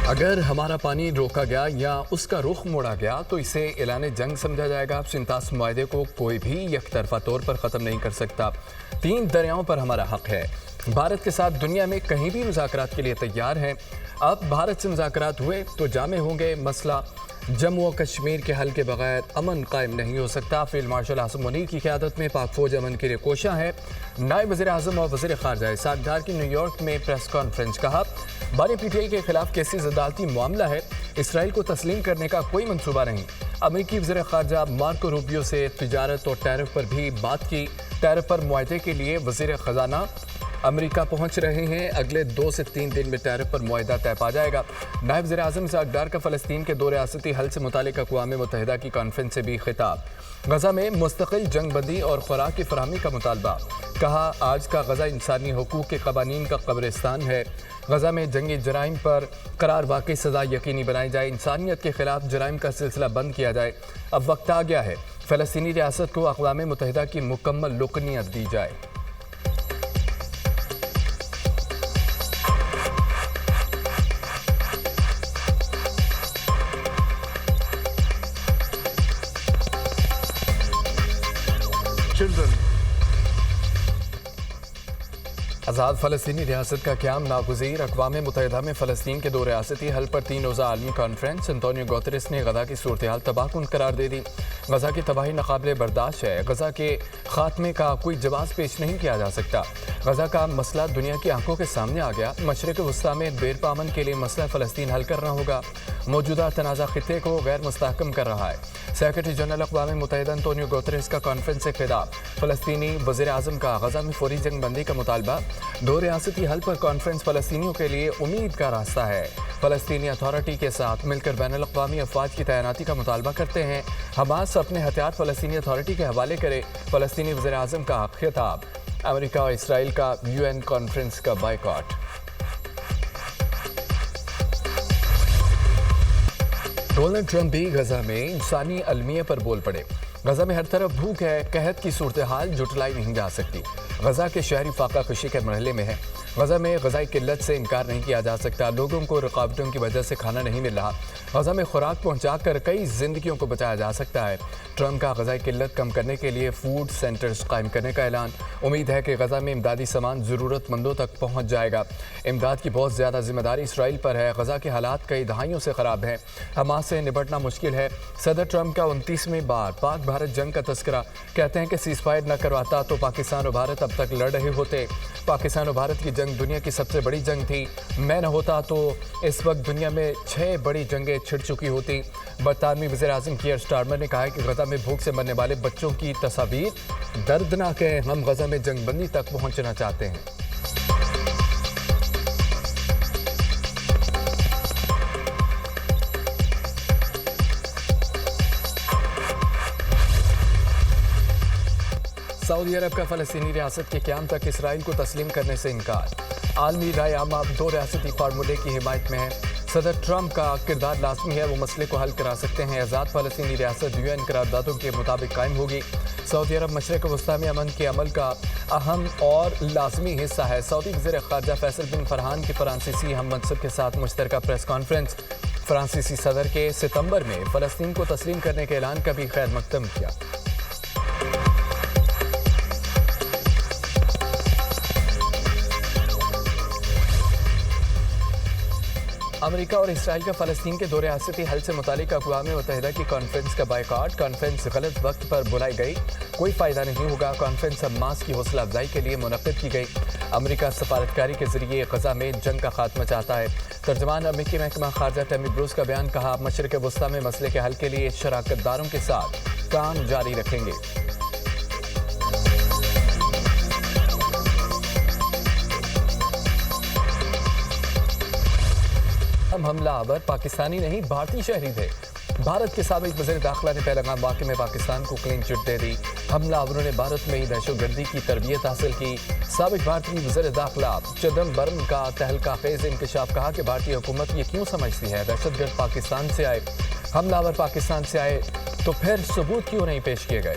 اگر ہمارا پانی روکا گیا یا اس کا رخ موڑا گیا تو اسے اعلان جنگ سمجھا جائے گا۔ سنتاس معاہدے کو کوئی بھی یک طرفہ طور پر ختم نہیں کر سکتا۔ 3 دریاؤں پر ہمارا حق ہے۔ بھارت کے ساتھ دنیا میں کہیں بھی مذاکرات کے لیے تیار ہیں۔ اب بھارت سے مذاکرات ہوئے تو جامع ہوں گے۔ مسئلہ جموں و کشمیر کے حل کے بغیر امن قائم نہیں ہو سکتا۔ فیلڈ مارشل عاصم منیر کی قیادت میں پاک فوج امن کے لیے کوشاں ہے۔ نائب وزیر اعظم اور وزیر خارجہ اسحاق ڈار کی نیو یارک میں پریس کانفرنس۔ کہا بانی پی ٹی آئی کے خلاف کیسز عدالتی معاملہ ہے، اسرائیل کو تسلیم کرنے کا کوئی منصوبہ نہیں۔ امریکی وزیر خارجہ مارکو روبیو سے تجارت اور ٹیرف پر بھی بات کی۔ ٹیرف پر معاہدے کے لیے وزیر خزانہ امریکہ پہنچ رہے ہیں۔ اگلے 2 سے 3 دن میں ٹیرف پر معاہدہ طے پا جائے گا۔ نائب وزیر اعظم اسحاق ڈار کا فلسطین کے 2 ریاستی حل سے متعلق اقوام متحدہ کی کانفرنس سے بھی خطاب۔ غزہ میں مستقل جنگ بندی اور خوراک کی فراہمی کا مطالبہ۔ کہا آج کا غزہ انسانی حقوق کے قوانین کا قبرستان ہے۔ غزہ میں جنگی جرائم پر قرار واقعی سزا یقینی بنائی جائے۔ انسانیت کے خلاف جرائم کا سلسلہ بند کیا جائے۔ اب وقت آ گیا ہے فلسطینی ریاست کو اقوام متحدہ کی مکمل رکنیت دی جائے۔ آزاد فلسطینی ریاست کا قیام ناگزیر۔ اقوام متحدہ میں فلسطین کے 2 ریاستی حل پر 3 روزہ عالمی کانفرنس۔ انتونیو گوتریس نے غزہ کی صورتحال تباہ کن قرار دے دی۔ غزہ کی تباہی ناقابل برداشت ہے۔ غزہ کے خاتمے کا کوئی جواز پیش نہیں کیا جا سکتا۔ غزہ کا مسئلہ دنیا کی آنکھوں کے سامنے آ گیا۔ مشرق وسطیٰ میں دیر پا امن کے لیے مسئلہ فلسطین حل کرنا ہوگا۔ موجودہ تنازع خطے کو غیر مستحکم کر رہا ہے۔ سیکرٹری جنرل اقوام متحدہ انتونیو گوتریس کا کانفرنس سے خطاب۔ فلسطینی وزیر اعظم کا غزہ میں فوری جنگ بندی کا مطالبہ۔ 2 ریاستی حل پر کانفرنس فلسطینیوں کے لیے امید کا راستہ ہے۔ فلسطینی اتھارٹی کے ساتھ مل کر بین الاقوامی افواج کی تعیناتی کا مطالبہ کرتے ہیں۔ حماس اپنے ہتھیار فلسطینی اتھارٹی کے حوالے کرے۔ فلسطینی وزیر اعظم کا خطاب۔ امریکہ اور اسرائیل کا UN کانفرنس کا بائیکاٹ۔ ڈونلڈ ٹرمپ بھی غزہ میں انسانی المیہ پر بول پڑے۔ غزہ میں ہر طرف بھوک ہے، قحط کی صورتحال جھٹلائی نہیں جا سکتی۔ غزہ کے شہری فاقہ کشی کے مرحلے میں ہے۔ غزہ میں غذائی قلت سے انکار نہیں کیا جا سکتا۔ لوگوں کو رکاوٹوں کی وجہ سے کھانا نہیں مل رہا۔ غزہ میں خوراک پہنچا کر کئی زندگیوں کو بچایا جا سکتا ہے۔ ٹرمپ کا غذائی قلت کم کرنے کے لیے فوڈ سینٹرز قائم کرنے کا اعلان۔ امید ہے کہ غزہ میں امدادی سامان ضرورت مندوں تک پہنچ جائے گا۔ امداد کی بہت زیادہ ذمہ داری اسرائیل پر ہے۔ غزہ کے حالات کئی دہائیوں سے خراب ہیں۔ حماس سے نپٹنا مشکل ہے۔ صدر ٹرمپ کا 29ویں بار پاک بھارت جنگ کا تذکرہ۔ کہتے ہیں کہ سیز فائر نہ کرواتا تو پاکستان اور بھارت اب تک لڑ رہے ہوتے۔ پاکستان اور بھارت کی جنگ دنیا کی سب سے بڑی جنگ تھی۔ میں نہ ہوتا تو اس وقت دنیا میں 6 بڑی جنگیں چھڑ چکی ہوتی۔ برطانوی وزیر اعظم کیئر سٹارمر نے کہا ہے کہ غزہ میں بھوک سے مرنے والے بچوں کی تصاویر دردناک ہیں۔ ہم غزہ میں جنگ بندی تک پہنچنا چاہتے ہیں۔ سعودی عرب کا فلسطینی ریاست کے قیام تک اسرائیل کو تسلیم کرنے سے انکار۔ عالمی رائے عامہ اب 2 ریاستی فارمولے کی حمایت میں ہے۔ صدر ٹرمپ کا کردار لازمی ہے، وہ مسئلے کو حل کرا سکتے ہیں۔ آزاد فلسطینی ریاست UN قراردادوں کے مطابق قائم ہوگی۔ سعودی عرب مشرق وسطیٰ میں امن کے عمل کا اہم اور لازمی حصہ ہے۔ سعودی وزیر خارجہ فیصل بن فرحان کی فرانسیسی ہم منصب کے ساتھ مشترکہ پریس کانفرنس۔ فرانسیسی صدر کے ستمبر میں فلسطین کو تسلیم کرنے کے اعلان کا بھی خیر مقدم کیا۔ امریکہ اور اسرائیل کا فلسطین کے 2 ریاستی حل سے متعلق اقوام متحدہ کی کانفرنس کا بائیکاٹ۔ کانفرنس غلط وقت پر بلائی گئی، کوئی فائدہ نہیں ہوگا۔ کانفرنس حماس کی حوصلہ افزائی کے لیے منعقد کی گئی۔ امریکہ سفارتکاری کے ذریعے غزہ میں جنگ کا خاتمہ چاہتا ہے۔ ترجمان امریکی محکمہ خارجہ ٹیمی بروس کا بیان۔ کہا مشرق وسطیٰ میں مسئلے کے حل کے لیے شراکت داروں کے ساتھ کام جاری رکھیں گے۔ حملہ آور پاکستانی نہیں بھارتی شہری تھے۔ بھارت کے سابق وزیر داخلہ نے پہلگام واقعے میں پاکستان کو کلین چٹ دے دی۔ حملہ آوروں نے بھارت میں ہی دہشت گردی کی تربیت حاصل کی۔ سابق بھارتی وزیر داخلہ چدمبرم کا تہلکہ خیز انکشاف۔ کہا کہ بھارتی حکومت یہ کیوں سمجھتی ہے دہشت گرد پاکستان سے آئے، حملہ آور پاکستان سے آئے تو پھر ثبوت کیوں نہیں پیش کیے گئے۔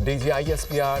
DGISPR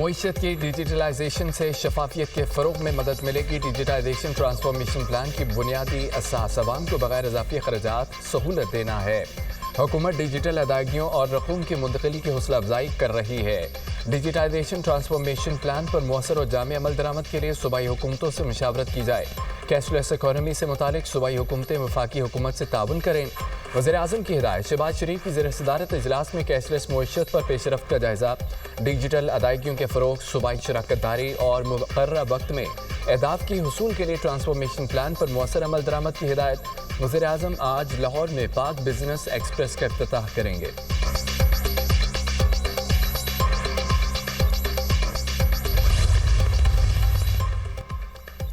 معیشت کی ڈیجیٹلائزیشن سے شفافیت کے فروغ میں مدد ملے گی۔ ڈیجیٹائزیشن ٹرانسفارمیشن پلان کی بنیادی اساس عوام کو بغیر اضافی اخراجات سہولت دینا ہے۔ حکومت ڈیجیٹل ادائیگیوں اور رقوم کی منتقلی کی حوصلہ افزائی کر رہی ہے۔ ڈیجیٹائزیشن ٹرانسفارمیشن پلان پر مؤثر اور جامع عمل درآمد کے لیے صوبائی حکومتوں سے مشاورت کی جائے۔ کیش لیس اکانومی سے متعلق صوبائی حکومتیں وفاقی حکومت سے تعاون کریں۔ وزیر اعظم کی ہدایت۔ شہباز شریف کی زیر صدارت اجلاس میں کیش لیس معیشت پر پیش رفت کا جائزہ۔ ڈیجیٹل ادائیگیوں کے فروغ، صوبائی شراکت داری اور مقررہ وقت میں اہداف کی حصول کے لیے ٹرانسفارمیشن پلان پر مؤثر عمل درآمد کی ہدایت۔ وزیر اعظم آج لاہور میں پاک بزنس ایکسپریس کا افتتاح کریں گے۔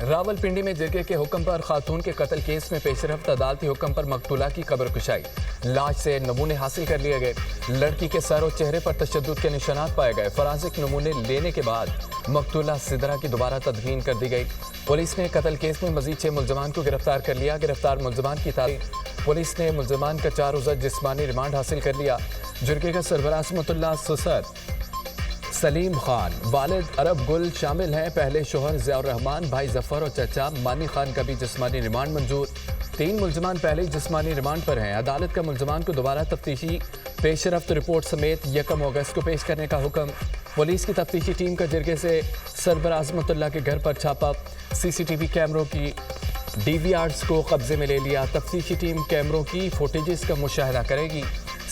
راولپنڈی میں جرگے کے حکم پر خاتون کے قتل کیس میں پیش رفت، عدالتی حکم پر مقتولہ کی قبر کشائی۔ لاش سے نمونے حاصل کر لیے گئے۔ لڑکی کے سر اور چہرے پر تشدد کے نشانات پائے گئے۔ فورانسک نمونے لینے کے بعد مقتولہ سدرہ کی دوبارہ تدفین کر دی گئی۔ پولیس نے قتل کیس میں مزید 6 ملزمان کو گرفتار کر لیا۔ گرفتار ملزمان کی تعریف۔ پولیس نے ملزمان کا 4 روزہ جسمانی ریمانڈ حاصل کر لیا۔ جرگے کا سربراہ عصمت اللہ سسر سلیم خان، والد عرب گل شامل ہیں۔ پہلے شوہر ضیاء الرحمان، بھائی ظفر اور چچا مانی خان کا بھی جسمانی ریمانڈ منظور۔ 3 ملزمان پہلے ہی جسمانی ریمانڈ پر ہیں۔ عدالت کا ملزمان کو دوبارہ تفتیشی پیش رفت رپورٹ سمیت 1 اگست کو پیش کرنے کا حکم۔ پولیس کی تفتیشی ٹیم کا جرگے سے سربراہ عصمت اللہ کے گھر پر چھاپا۔ CCTV کیمروں کی DVRs کو قبضے میں لے لیا۔ تفتیشی ٹیم کیمروں کی فوٹیجز کا مشاہدہ کرے گی۔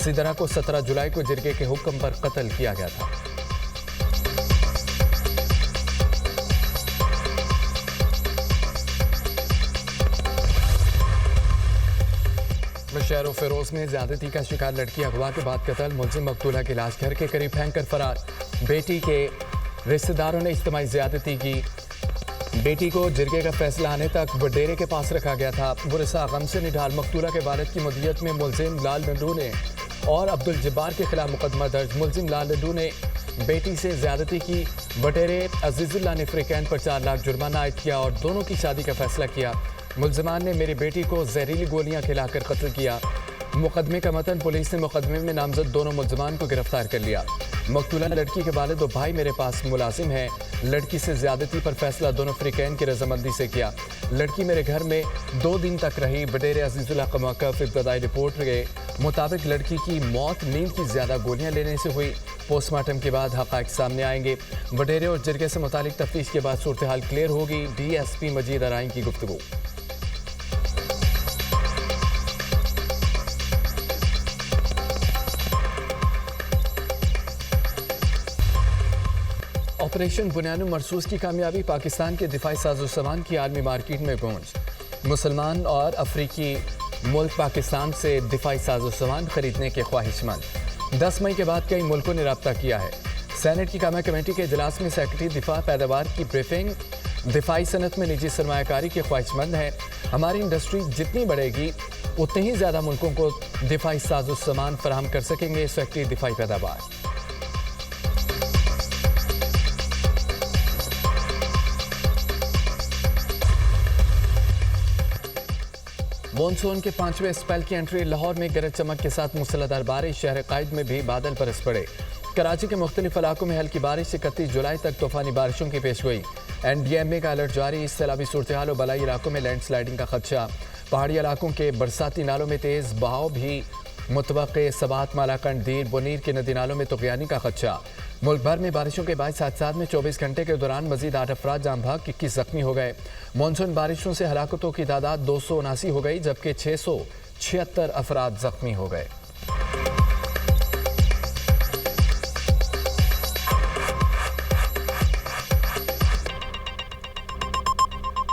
سدرہ کو 17 جولائی کو جرگے کے حکم پر قتل کیا گیا تھا۔ شہر و فیروز میں زیادتی کا شکار لڑکی اغوا کے بعد قتل، ملزم مقتولہ کی لاش گھر کے قریب پھینک کر فرار۔ بیٹی کے رشتہ داروں نے اجتماعی زیادتی کی۔ بیٹی کو جرگے کا فیصلہ آنے تک وڈیرے کے پاس رکھا گیا تھا۔ ورثاء غم سے نڈھال۔ مقتولہ کے والد کی مدیت میں ملزم لال لڈو نے اور عبدالجبار کے خلاف مقدمہ درج۔ ملزم لال لڈو نے بیٹی سے زیادتی کی۔ وڈیرے عزیز اللہ نے فریقین پر 4 لاکھ جرمانہ عائد کیا اور دونوں کی شادی کا فیصلہ کیا۔ ملزمان نے میری بیٹی کو زہریلی گولیاں کھلا کر قتل کیا۔ مقدمے کا متن۔ پولیس نے مقدمے میں نامزد دونوں ملزمان کو گرفتار کر لیا۔ مقتولہ لڑکی کے والد و بھائی میرے پاس ملازم ہیں۔ لڑکی سے زیادتی پر فیصلہ دونوں فریقین کی رضامندی سے کیا۔ لڑکی میرے گھر میں 2 دن تک رہی۔ وڈیرے عزیز اللہ کا موقف۔ ابتدائی رپورٹ کے مطابق لڑکی کی موت نیند کی زیادہ گولیاں لینے سے ہوئی۔ پوسٹ مارٹم کے بعد حقائق سامنے آئیں گے۔ وڈیرے اور جرگے سے متعلق تفتیش کے بعد صورتحال کلیئر ہوگی۔ DSP مجید ارائیں کی گفتگو۔ آپریشن بنیان مرصوص کی کامیابی، پاکستان کے دفاعی ساز و سامان کی عالمی مارکیٹ میں گونج۔ مسلمان اور افریقی ملک پاکستان سے دفاعی ساز و سامان خریدنے کے خواہش مند۔ 10 مئی کے بعد کئی ملکوں نے رابطہ کیا ہے۔ سینٹ کی قومی کمیٹی کے اجلاس میں سیکرٹری دفاع پیداوار کی بریفنگ۔ دفاعی صنعت میں نجی سرمایہ کاری کے خواہش مند ہیں۔ ہماری انڈسٹری جتنی بڑھے گی اتنے ہی زیادہ ملکوں کو دفاعی ساز و سامان فراہم کر سکیں گے۔ سیکرٹری دفاعی پیداوار۔ مونسون کے 5ویں اسپیل کی انٹری۔ لاہور میں گرج چمک کے ساتھ موسلادھار بارش۔ شہر قائد میں بھی بادل برس پڑے۔ کراچی کے مختلف علاقوں میں ہلکی بارش۔ 31 جولائی تک طوفانی بارشوں کی پیشگوئی۔ NDMA کا الرٹ جاری۔ سیلابی صورتحال اور بالائی علاقوں میں لینڈ سلائیڈنگ کا خدشہ۔ پہاڑی علاقوں کے برساتی نالوں میں تیز بہاؤ بھی متوقع۔ سبات، مالاکنڈ، دیر، بنیر کے ندی نالوں میں طغیانی کا خدشہ۔ ملک بھر میں بارشوں کے باعث حادثات میں 24 گھنٹے کے دوران مزید 8 افراد جاں بحق، 21 زخمی ہو گئے۔ مانسون بارشوں سے ہلاکتوں کی تعداد 279 ہو گئی، جبکہ 676 افراد زخمی ہو گئے۔